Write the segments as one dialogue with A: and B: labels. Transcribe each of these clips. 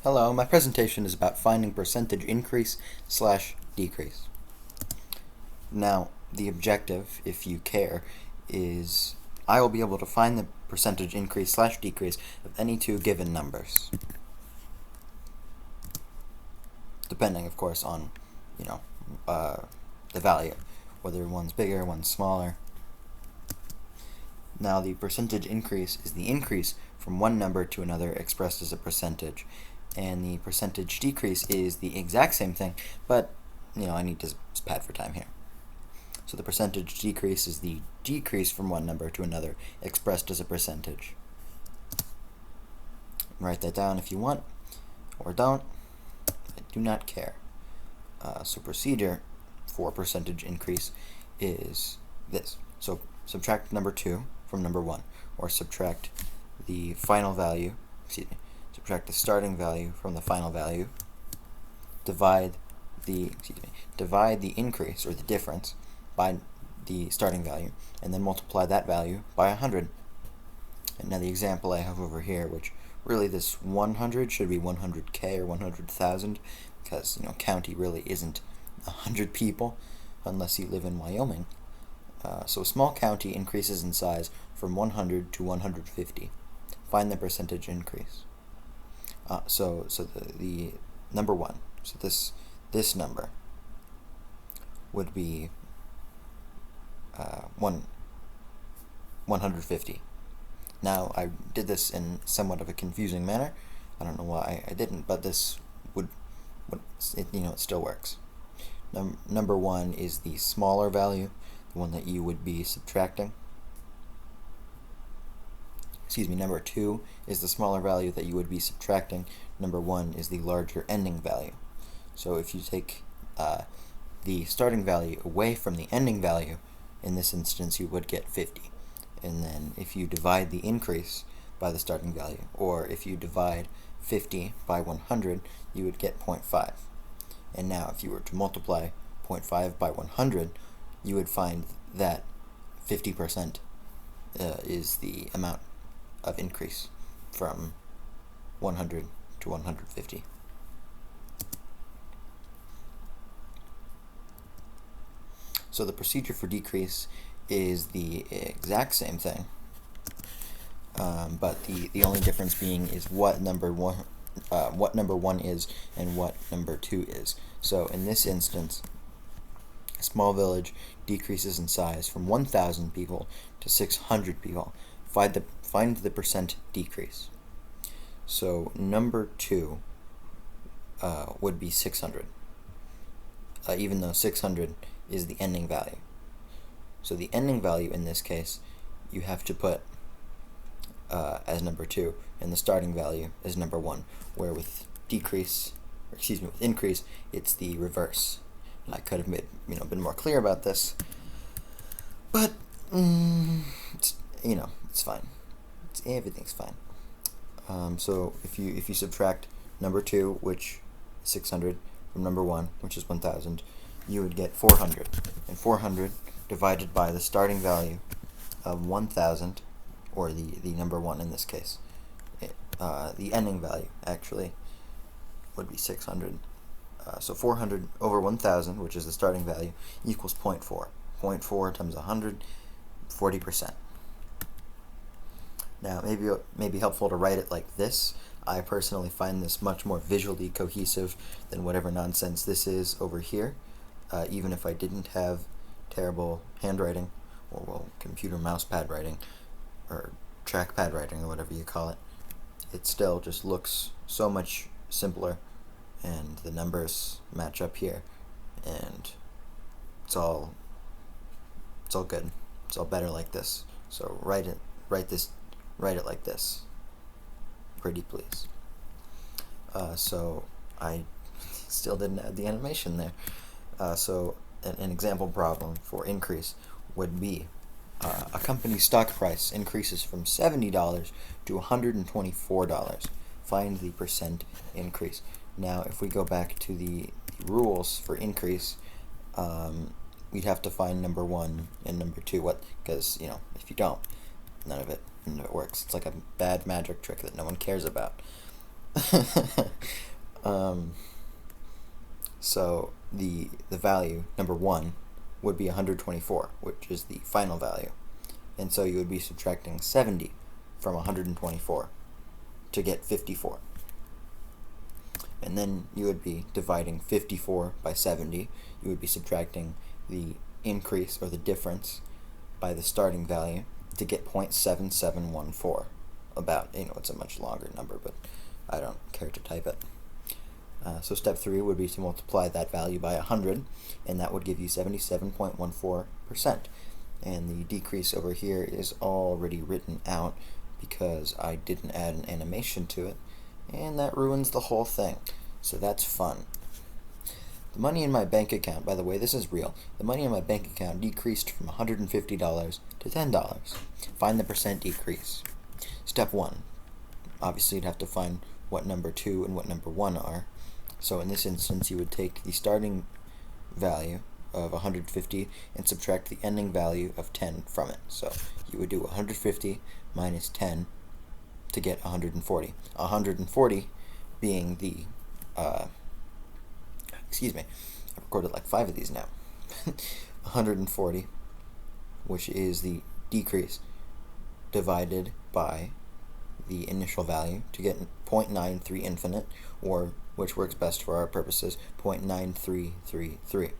A: Hello, my presentation is about finding percentage increase slash decrease. Now, the objective, if you care, is I will be able to find the percentage increase slash decrease of any two given numbers. Depending, of course, on, the value, whether one's bigger, one's smaller. Now, the percentage increase is the increase from one number to another expressed as a percentage. And the percentage decrease is the exact same thing, but, I need to pad for time here. So the percentage decrease is the decrease from one number to another expressed as a percentage. Write that down if you want, or don't. I do not care. So procedure for percentage increase is this. So subtract number 2 from number 1, or subtract the final value, subtract the starting value from the final value, divide the increase, or the difference, by the starting value, and then multiply that value by 100. And now the example I have over here, which really this 100 should be 100K or 100,000, because, county really isn't 100 people unless you live in Wyoming. So a small county increases in size from 100 to 150. Find the percentage increase. So the number 1, so this number would be 150. Now, I did this in somewhat of a confusing manner. I don't know why I didn't, but this it still works. Number 1 is the smaller value, the one that you would be subtracting. Number 2 is the smaller value that you would be subtracting. Number 1 is the larger ending value. So if you take the starting value away from the ending value, in this instance you would get 50. And then if you divide the increase by the starting value, or if you divide 50 by 100, you would get 0.5. And now if you were to multiply 0.5 by 100, you would find that 50% is the amount of increase from 100 to 150. So the procedure for decrease is the exact same thing, but the only difference being is what number one is and what number 2 is. So in this instance, a small village decreases in size from 1,000 people to 600 people. Find the percent decrease. So number 2 would be 600, even though 600 is the ending value. So the ending value in this case, you have to put as number 2, and the starting value is number 1. Where with increase, it's the reverse. And I could have been more clear about this, but it's fine. Everything's fine. So if you subtract number 2, which is 600, from number 1, which is 1,000, you would get 400. And 400 divided by the starting value of 1,000, or the number 1 in this case, the ending value actually would be 600. So 400 over 1,000, which is the starting value, equals 0.4. 0.4 times 100, 40%. Now, it may be helpful to write it like this. I personally find this much more visually cohesive than whatever nonsense this is over here. Even if I didn't have terrible handwriting, or computer mousepad writing, or trackpad writing, or whatever you call it, it still just looks so much simpler, and the numbers match up here, and it's all good. It's all better like this. So write it like this. Pretty please. So I still didn't add the animation there. So an example problem for increase would be a company's stock price increases from $70 to $124. Find the percent increase. Now, if we go back to the rules for increase, we'd have to find number 1 and number 2. Because if you don't, none of it works. It's like a bad magic trick that no one cares about. So the value, number 1, would be 124, which is the final value. And so you would be subtracting 70 from 124 to get 54. And then you would be dividing 54 by 70. You would be subtracting the increase, or the difference, by the starting value to get 0.7714. About, it's a much longer number, but I don't care to type it. So step 3 would be to multiply that value by 100, and that would give you 77.14%. And the decrease over here is already written out because I didn't add an animation to it, and that ruins the whole thing. So that's fun. The money in my bank account, by the way, this is real. The money in my bank account decreased from $150 to $10. Find the percent decrease. Step 1. Obviously, you'd have to find what number 2 and what number 1 are. So in this instance, you would take the starting value of 150 and subtract the ending value of 10 from it. So you would do 150 minus 10 to get 140. 140 being the, excuse me, I've recorded like 5 of these now. 140, which is the decrease, divided by the initial value to get 0.93 infinite, or, which works best for our purposes, 0.9333.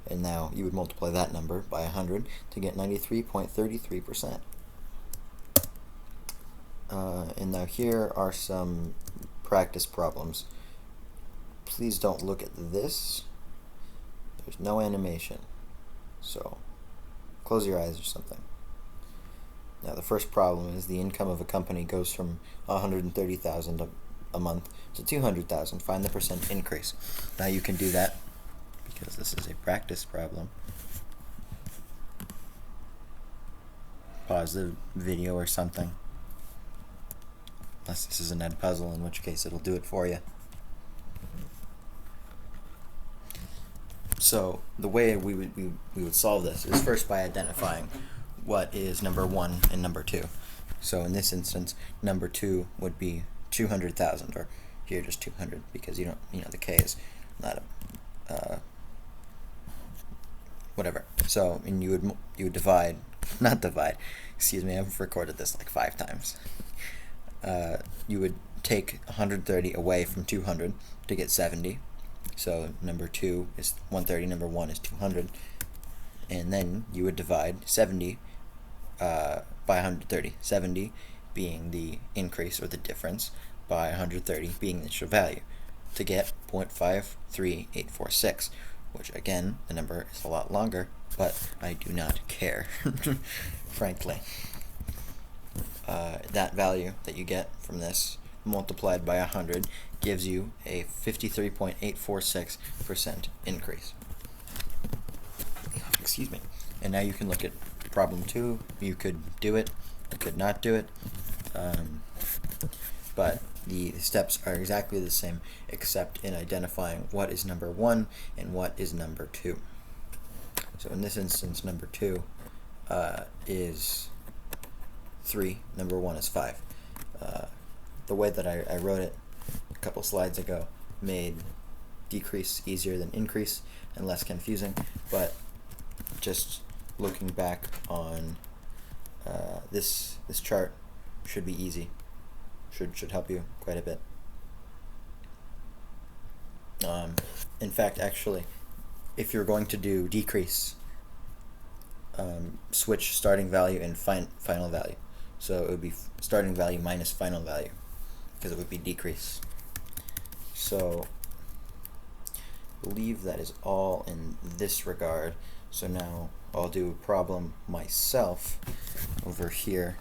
A: And now you would multiply that number by 100 to get 93.33%. And now here are some practice problems. Please don't look at this. There's no animation. So close your eyes or something. Now the first problem is the income of a company goes from $130,000 a month to $200,000. Find the percent increase. Now you can do that because this is a practice problem. Pause the video or something. Unless this is an Ed puzzle, in which case it'll do it for you. So the way we would solve this is first by identifying what is number 1 and number 2. So in this instance, number 2 would be 200,000, or here just 200, because the K is not a whatever. So, and you would divide, not divide, excuse me, I've recorded this like 5 times. You would take 130 away from 200 to get 70. So number 2 is 130, number 1 is 200. And then you would divide 70 by 130. 70 being the increase, or the difference, by 130 being the initial value, to get 0.53846, which again, the number is a lot longer, but I do not care, frankly. That value that you get from this multiplied by 100 gives you a 53.846% increase. Excuse me. And now you can look at problem 2. You could do it, you could not do it, but the steps are exactly the same, except in identifying what is number 1 and what is number 2. So in this instance, number 2 is 3, number 1 is 5. The way that I wrote it a couple slides ago made decrease easier than increase and less confusing, but just looking back on this chart should be easy. Should help you quite a bit. In fact, actually, if you're going to do decrease, switch starting value and final value. So it would be starting value minus final value, because it would be decrease. So I believe that is all in this regard. So now I'll do a problem myself over here.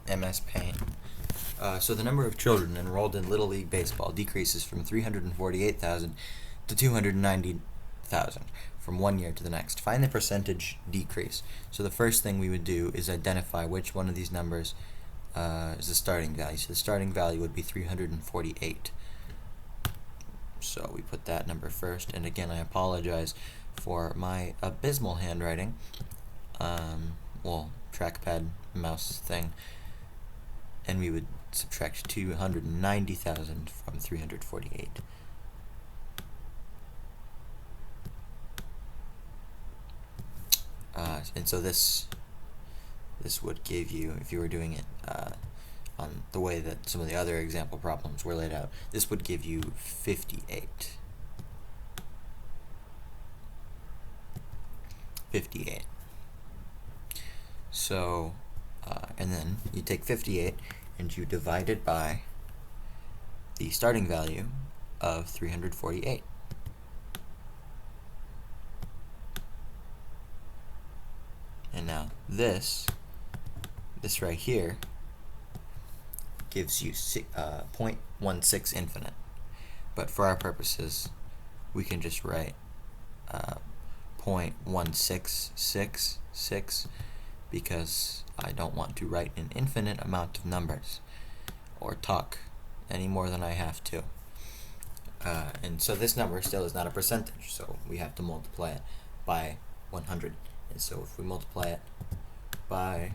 A: MS Paint. So the number of children enrolled in Little League Baseball decreases from 348,000 to 290,000 from one year to the next. Find the percentage decrease. So the first thing we would do is identify which one of these numbers is the starting value. So the starting value would be 348. So we put that number first. And again, I apologize for my abysmal handwriting. Well, trackpad mouse thing. And we would subtract 290,000 from 348. And so this would give you, if you were doing it on the way that some of the other example problems were laid out, this would give you 58. 58. So, and then you take 58 and you divide it by the starting value of 348. And now this right here gives you 0.16 infinite. But for our purposes, we can just write 0.1666 because I don't want to write an infinite amount of numbers or talk any more than I have to. And so this number still is not a percentage, so we have to multiply it by 100. And so if we multiply it by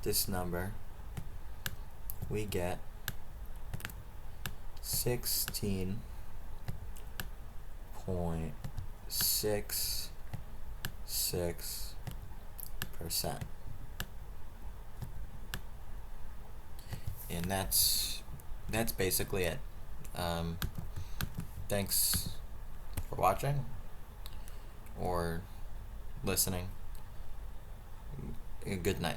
A: this number, we get 16.66%. And that's basically it. Thanks for watching or listening. Good night.